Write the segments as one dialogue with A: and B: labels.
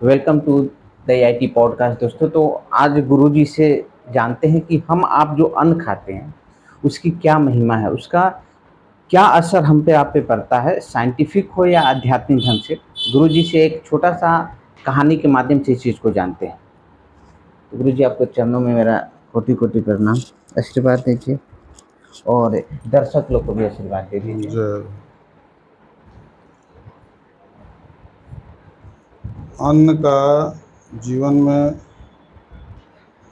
A: Welcome to the IIT podcast दोस्तों। तो आज गुरुजी से जानते हैं कि हम आप जो अन्न खाते हैं उसकी क्या महिमा है, उसका क्या असर हम पे आप पे पड़ता है, साइंटिफिक हो या आध्यात्मिक ढंग से। गुरुजी से एक छोटा सा कहानी के माध्यम से इस चीज़ को जानते हैं। तो गुरुजी आपको चरणों में मेरा कोटि कोटि प्रणाम। आशीर्वाद दीजिए और दर्शक लोग को भी आशीर्वाद दे दीजिए।
B: जो अन्न का जीवन में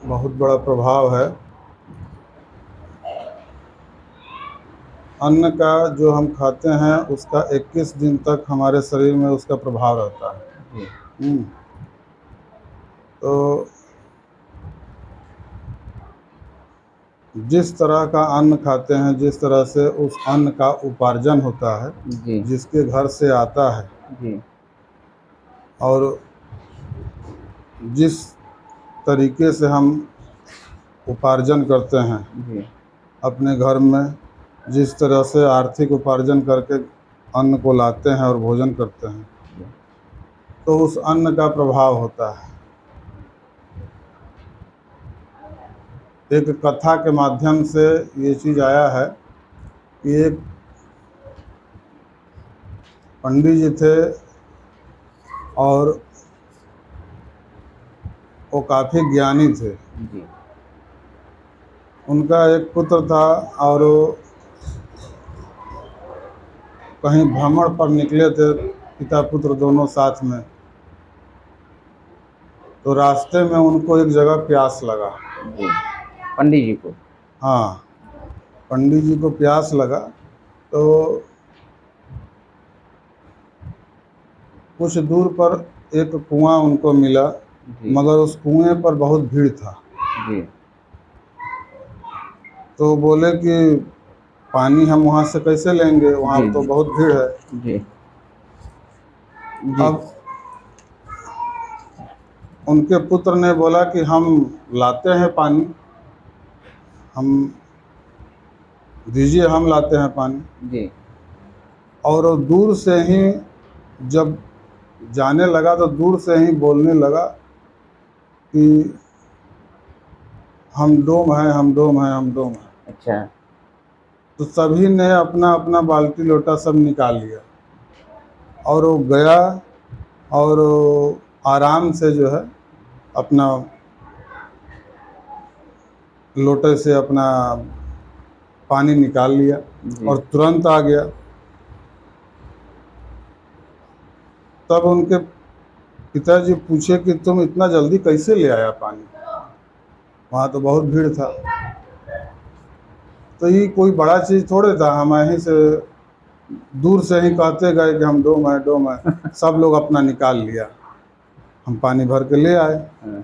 B: बहुत बड़ा प्रभाव है। अन्न का जो हम खाते हैं उसका 21 दिन तक हमारे शरीर में उसका प्रभाव रहता है।
A: जी
B: हम्म, तो जिस तरह का अन्न खाते हैं, जिस तरह से उस अन्न का उपार्जन होता है,
A: जी
B: जिसके घर से आता है
A: जी
B: और जिस तरीके से हम उपार्जन करते हैं
A: जी
B: अपने घर में, जिस तरह से आर्थिक उपार्जन करके अन्न को लाते हैं और भोजन करते हैं,
A: जी
B: तो उस अन्न का प्रभाव होता है। एक कथा के माध्यम से ये चीज़ आया है कि एक पंडित जी थे और वो काफ़ी ज्ञानी थे।
A: जी
B: उनका एक पुत्र था और वो कहीं भ्रमण पर निकले थे, पिता पुत्र दोनों साथ में। तो रास्ते में उनको एक जगह प्यास लगा।
A: जी पंडित जी को।
B: हाँ, पंडित जी को प्यास लगा तो कुछ दूर पर एक कुआं उनको मिला,
A: जी
B: मगर उस कुएं पर बहुत भीड़ था।
A: जी
B: तो बोले कि पानी हम वहाँ से कैसे लेंगे, वहाँ
A: जी
B: तो
A: जी
B: बहुत भीड़ है।
A: जी जी
B: अब उनके पुत्र ने बोला कि हम लाते हैं पानी, हम दीजिए, हम लाते हैं पानी।
A: जी
B: और वो दूर से ही जब जाने लगा तो दूर से ही बोलने लगा कि हम डोम हैं, हम डोम हैं, हम डोम हैं।
A: अच्छा।
B: तो सभी ने अपना अपना बाल्टी लोटा सब निकाल लिया और वो गया और वो आराम से जो है अपना लोटे से अपना पानी निकाल लिया
A: जी
B: और तुरंत आ गया। तब उनके पिताजी पूछे कि तुम इतना जल्दी कैसे ले आया पानी, वहाँ तो बहुत भीड़ था। तो ये कोई बड़ा चीज़ थोड़े था, हम यहीं से दूर से ही कहते गए कि हम डोम है, डोम है। सब लोग अपना निकाल लिया, हम पानी भर के ले आए।
A: हाँ,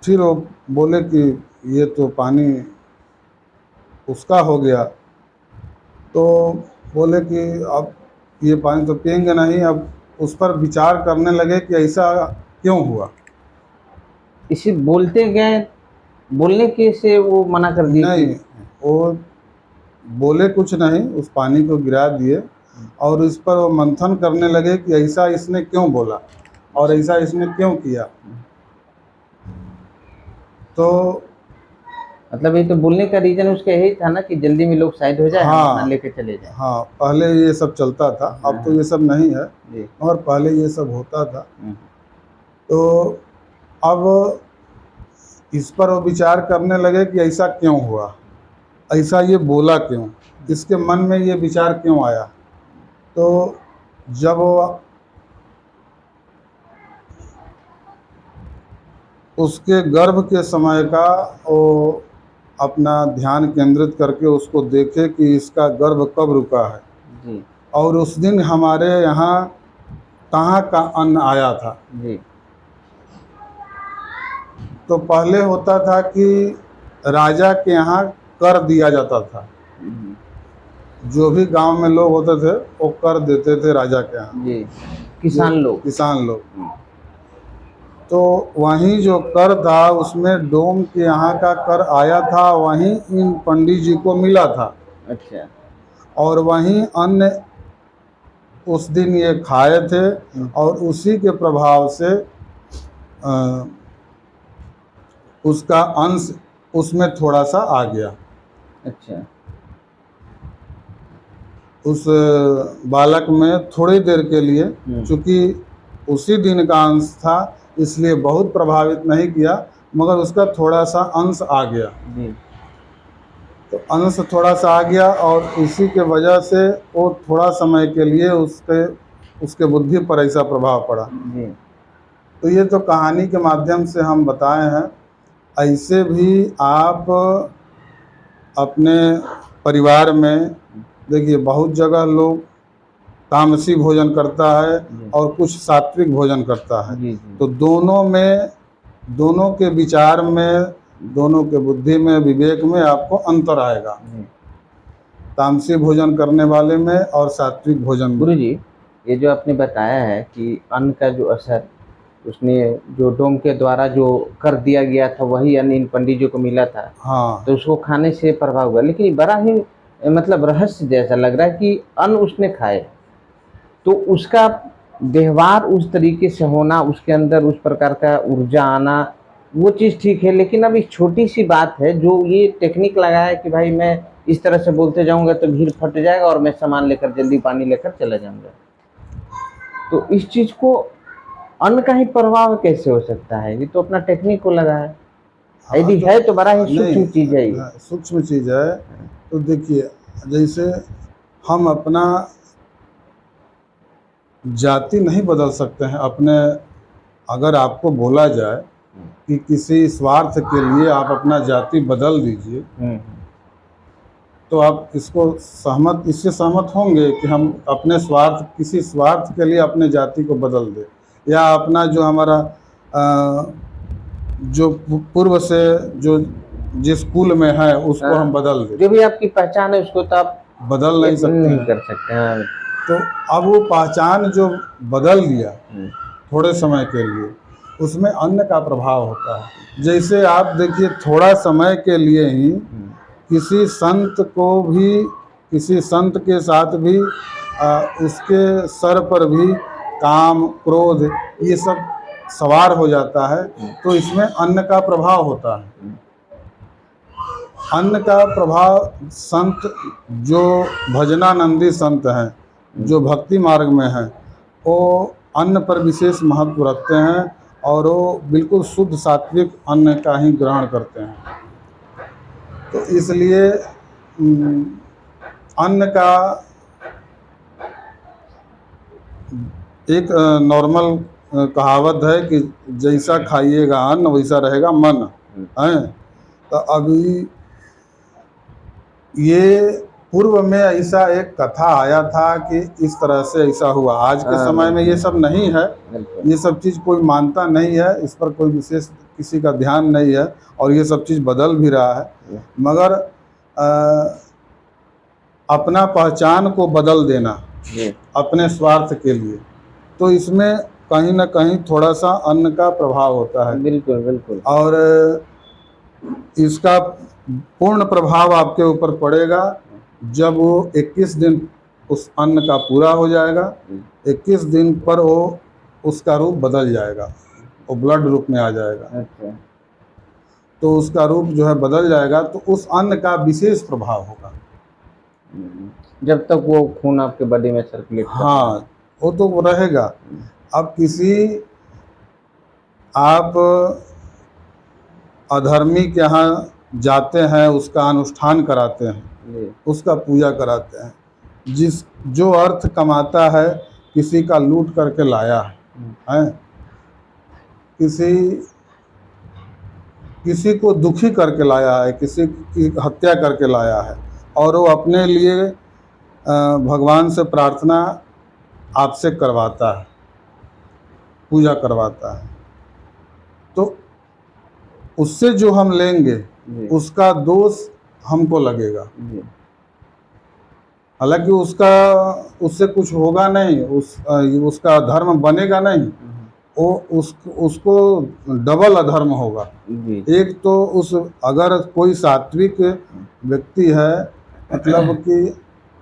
B: फिर वो बोले कि ये तो पानी उसका हो गया। तो बोले कि अब ये पानी तो पियेंगे नहीं। अब उस पर विचार करने लगे कि ऐसा क्यों हुआ।
A: इसे बोलते गए, बोलने के से वो मना कर दिए कि
B: नहीं, वो बोले कुछ नहीं, उस पानी को गिरा दिए और इस पर वो मंथन करने लगे कि ऐसा इसने क्यों बोला और
A: अच्छा।
B: ऐसा इसने क्यों किया। तो
A: मतलब ये तो बोलने का रीजन उसका यही था ना कि जल्दी में लोग साइड हो जाए, हम अपना
B: हाँ,
A: लेके चले जाएं।
B: हाँ, पहले ये सब चलता था,
A: हाँ
B: अब तो
A: हाँ
B: ये सब नहीं है,
A: जी
B: और पहले ये सब होता था।
A: हम्म,
B: तो अब इस पर वो विचार करने लगे कि ऐसा क्यों हुआ, ऐसा ये बोला क्यों, इसके मन में ये विचार क्यों आया। तो जब वो उसके गर्भ के समय का वो अपना ध्यान केंद्रित करके उसको देखे कि इसका गर्भ कब रुका है
A: जी
B: और उस दिन हमारे यहाँ कहाँ का अन्न आया था।
A: जी
B: तो पहले होता था कि राजा के यहाँ कर दिया जाता था,
A: हम्म,
B: जो भी गांव में लोग होते थे वो कर देते थे राजा के यहाँ,
A: जी
B: जो
A: किसान लोग।
B: किसान लोग।
A: हम्म,
B: तो वहीं जो कर था उसमें डोम के यहाँ का कर आया था, वहीं इन पंडित जी को मिला था।
A: अच्छा।
B: और वहीं अन्य उस दिन ये खाए थे और उसी के प्रभाव से अ, उसका अंश उसमें थोड़ा सा आ गया।
A: अच्छा।
B: उस बालक में थोड़ी देर के लिए, चूँकि उसी दिन का अंश था इसलिए बहुत प्रभावित नहीं किया, मगर उसका थोड़ा सा अंश आ गया।
A: जी।
B: तो अंश थोड़ा सा आ गया और इसी के वजह से वो थोड़ा समय के लिए उसके बुद्धि पर ऐसा प्रभाव पड़ा।
A: जी।
B: तो ये तो कहानी के माध्यम से हम बताए हैं। ऐसे भी आप अपने परिवार में देखिए, बहुत जगह लोग तामसी भोजन करता है
A: जी।
B: और कुछ सात्विक भोजन करता है।
A: जी। जी।
B: तो दोनों में, दोनों के विचार में, दोनों के बुद्धि में, विवेक में आपको अंतर आएगा,
A: जी।
B: तामसी भोजन करने वाले में और सात्विक भोजन में।
A: गुरुजी, ये जो आपने बताया है कि अन्न का जो असर, उसने जो डोम के द्वारा जो कर दिया गया था वही अन्न इन पंडित जी को मिला था,
B: हाँ,
A: तो उसको खाने से प्रभाव हुआ। लेकिन ये बड़ा ही मतलब रहस्य जैसा लग रहा है कि अन्न उसने खाए तो उसका व्यवहार उस तरीके से होना, उसके अंदर उस प्रकार का ऊर्जा आना, वो चीज़ ठीक है। लेकिन अब एक छोटी सी बात है जो ये टेक्निक लगाया है कि भाई मैं इस तरह से बोलते जाऊंगा तो भीड़ फट जाएगा और मैं सामान लेकर जल्दी पानी लेकर चला जाऊंगा। तो इस चीज को अन्न का ही प्रभाव कैसे हो सकता है? ये तो अपना टेक्निक को लगा है।
B: हाँ
A: यदि
B: तो
A: है तो बड़ा ही
B: नहीं,
A: सूक्ष्म चीज है ये।
B: सूक्ष्म चीज़ है। तो देखिए, जैसे हम अपना जाति नहीं बदल सकते हैं अपने। अगर आपको बोला जाए कि किसी स्वार्थ के लिए आप अपना जाति बदल दीजिए,
A: हम्म।
B: तो आप इससे सहमत होंगे कि हम अपने किसी स्वार्थ के लिए अपने जाति को बदल दें, या अपना जो हमारा जो पूर्व से जो जिस कुल में है उसको हम बदल दें?
A: जो भी आपकी पहचान है उसको तो आप
B: बदल नहीं सकते
A: नहीं
B: हैं।
A: कर सकते हैं।
B: तो अब वो पहचान जो बदल दिया थोड़े समय के लिए, उसमें अन्न का प्रभाव होता है। जैसे आप देखिए, थोड़ा समय के लिए ही किसी संत को भी, किसी संत के साथ भी उसके सर पर भी काम, क्रोध, ये सब सवार हो जाता है। तो इसमें अन्न का प्रभाव होता है। अन्न का प्रभाव, संत जो भजनानंदी संत हैं, जो भक्ति मार्ग में हैं, वो अन्न पर विशेष महत्व रखते हैं और वो बिल्कुल शुद्ध सात्विक अन्न का ही ग्रहण करते हैं। तो इसलिए अन्न का एक नॉर्मल कहावत है कि जैसा खाइएगा अन्न वैसा रहेगा मन, है। तो अभी ये पूर्व में ऐसा एक कथा आया था कि इस तरह से ऐसा हुआ। आज के समय में ये सब नहीं है, ये सब चीज़ कोई मानता नहीं है, इस पर कोई विशेष किसी का ध्यान नहीं है और ये सब चीज़ बदल भी रहा है। मगर अपना पहचान को बदल देना अपने स्वार्थ के लिए, तो इसमें कहीं ना कहीं थोड़ा सा अन्न का प्रभाव होता है।
A: बिल्कुल बिल्कुल।
B: और इसका पूर्ण प्रभाव आपके ऊपर पड़ेगा जब वो 21 दिन उस अन्न का पूरा हो जाएगा। 21 दिन पर वो उसका रूप बदल जाएगा, वो ब्लड रूप में आ जाएगा।
A: अच्छा।
B: तो उसका रूप जो है बदल जाएगा, तो उस अन्न का विशेष प्रभाव होगा
A: जब तक वो खून आपके बॉडी में सर्कुलेट कर रहा है।
B: हाँ, वो तो वो रहेगा। अब किसी आप अधर्मी के यहाँ जाते हैं, उसका अनुष्ठान कराते हैं, उसका पूजा कराते हैं, जो अर्थ कमाता है किसी का लूट करके लाया है, किसी को दुखी करके लाया है, किसी की हत्या करके लाया है, और वो अपने लिए भगवान से प्रार्थना आपसे करवाता है, पूजा करवाता है, तो उससे जो हम लेंगे उसका दोष हमको लगेगा। हालांकि उससे कुछ होगा नहीं, उसका धर्म बनेगा नहीं, वो उसको डबल अधर्म होगा। एक तो अगर कोई सात्विक व्यक्ति है, मतलब कि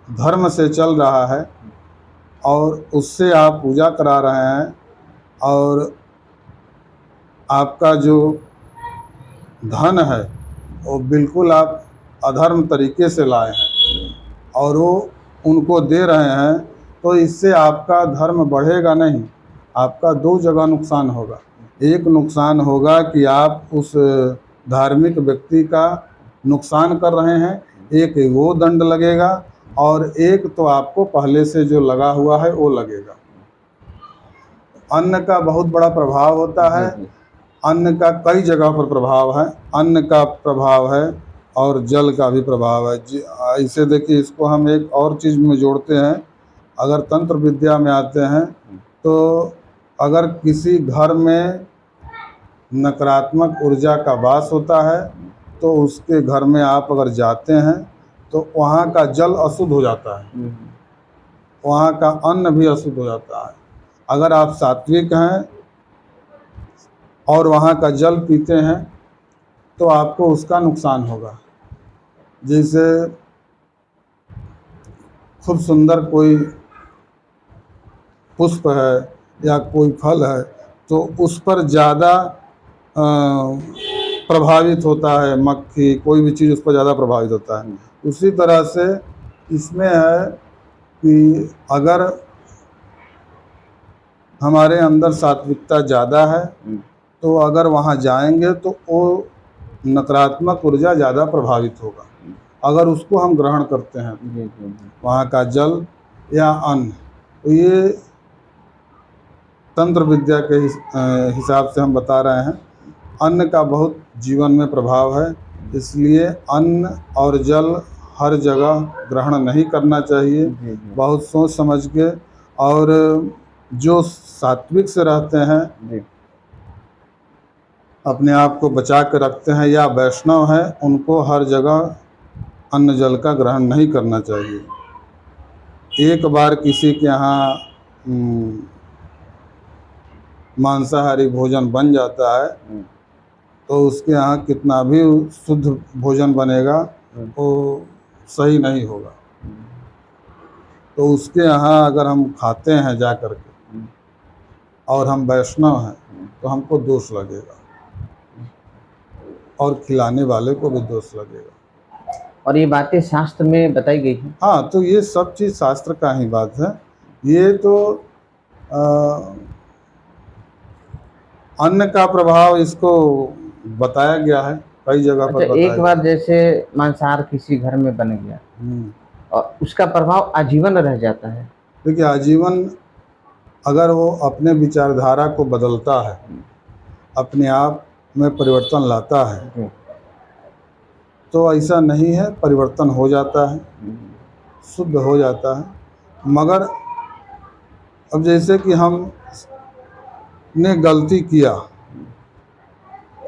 B: धर्म से चल रहा है, और उससे आप पूजा करा रहे हैं, और आपका जो धन है वो बिल्कुल आप अधर्म तरीके से लाए हैं और वो उनको दे रहे हैं, तो इससे आपका धर्म बढ़ेगा नहीं, आपका दो जगह नुकसान होगा। एक नुकसान होगा कि आप उस धार्मिक व्यक्ति का नुकसान कर रहे हैं, एक वो दंड लगेगा, और एक तो आपको पहले से जो लगा हुआ है वो लगेगा। अन्न का बहुत बड़ा प्रभाव होता है, अन्न का कई जगह पर प्रभाव है, अन्न का प्रभाव है और जल का भी प्रभाव है। ऐसे देखिए, इसको हम एक और चीज़ में जोड़ते हैं। अगर तंत्र विद्या में आते हैं तो अगर किसी घर में नकारात्मक ऊर्जा का वास होता है तो उसके घर में आप अगर जाते हैं तो वहाँ का जल अशुद्ध हो जाता है, वहाँ का अन्न भी अशुद्ध हो जाता है। अगर आप सात्विक हैं और वहाँ का जल पीते हैं तो आपको उसका नुकसान होगा। जैसे खूब सुंदर कोई पुष्प है या कोई फल है तो उस पर ज़्यादा प्रभावित होता है मक्खी, कोई भी चीज़ उस पर ज़्यादा प्रभावित होता है। उसी तरह से इसमें है कि अगर हमारे अंदर सात्विकता ज़्यादा है तो अगर वहाँ जाएंगे तो वो नकारात्मक ऊर्जा ज़्यादा प्रभावित होगा। अगर उसको हम ग्रहण करते हैं वहाँ का जल या अन्न, तो ये तंत्र विद्या के हिसाब से हम बता रहे हैं। अन्न का बहुत जीवन में प्रभाव है, इसलिए अन्न और जल हर जगह ग्रहण नहीं करना चाहिए। बहुत सोच समझ के, और जो सात्विक से रहते हैं, अपने आप को बचा कर रखते हैं या वैष्णव हैं, उनको हर जगह अन्न जल का ग्रहण नहीं करना चाहिए। एक बार किसी के यहाँ मांसाहारी भोजन बन जाता है तो उसके यहाँ कितना भी शुद्ध भोजन बनेगा वो सही नहीं होगा। तो उसके यहाँ अगर हम खाते हैं जा कर के और हम वैष्णव हैं तो हमको दोष लगेगा और खिलाने वाले को भी दोष लगेगा।
A: और ये बातें शास्त्र में बताई गई हैं।
B: हाँ, तो ये सब चीज़ शास्त्र का ही बात है। ये तो अन्न का प्रभाव इसको बताया गया है, कई जगह पर
A: अच्छा,
B: बताया
A: एक बार जैसे मांसाहार किसी घर में बन गया और उसका प्रभाव आजीवन रह जाता है।
B: देखिए, आजीवन अगर वो अपने विचारधारा को बदलता है, अपने आप में परिवर्तन लाता है, तो ऐसा नहीं है, परिवर्तन हो जाता है, शुद्ध हो जाता है। मगर अब जैसे कि हमने गलती किया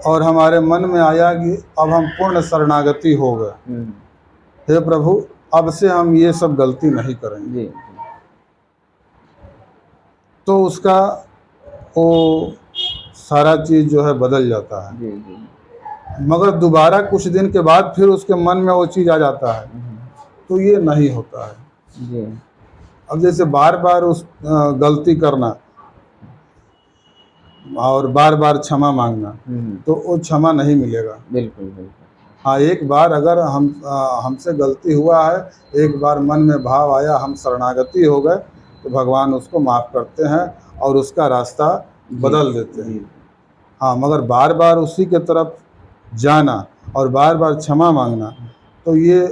B: और हमारे मन में आया कि अब हम पूर्ण शरणागति हो गए, हे प्रभु अब से हम ये सब गलती नहीं करेंगे, तो उसका वो सारा चीज़ जो है बदल जाता है। मगर दोबारा कुछ दिन के बाद फिर उसके मन में वो चीज़ आ जाता है, तो ये नहीं होता है। अब जैसे बार बार उस गलती करना और बार बार क्षमा मांगना, तो वो क्षमा नहीं मिलेगा।
A: बिल्कुल।
B: हाँ, एक बार अगर हमसे गलती हुआ है, एक बार मन में भाव आया, हम शरणागति हो गए, तो भगवान उसको माफ़ करते हैं और उसका रास्ता बदल देते हैं। हाँ, मगर बार बार उसी के तरफ जाना और बार बार क्षमा मांगना, तो ये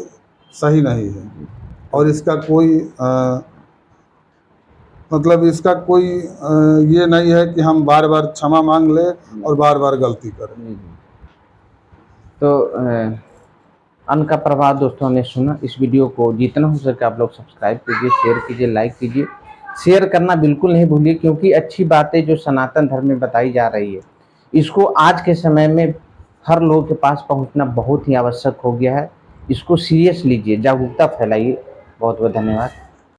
B: सही नहीं है। और इसका कोई मतलब इसका कोई ये नहीं है कि हम बार बार क्षमा मांग लें और बार बार गलती करें।
A: तो अन्न का प्रभाव दोस्तों हमने सुना। इस वीडियो को जितना हो सके आप लोग सब्सक्राइब कीजिए, शेयर कीजिए, लाइक कीजिए। शेयर करना बिल्कुल नहीं भूलिए, क्योंकि अच्छी बातें जो सनातन धर्म में बताई जा रही है, इसको आज के समय में हर लोगों के पास पहुंचना बहुत ही आवश्यक हो गया है। इसको सीरियस लीजिए, जागरूकता फैलाइए। बहुत बहुत धन्यवाद।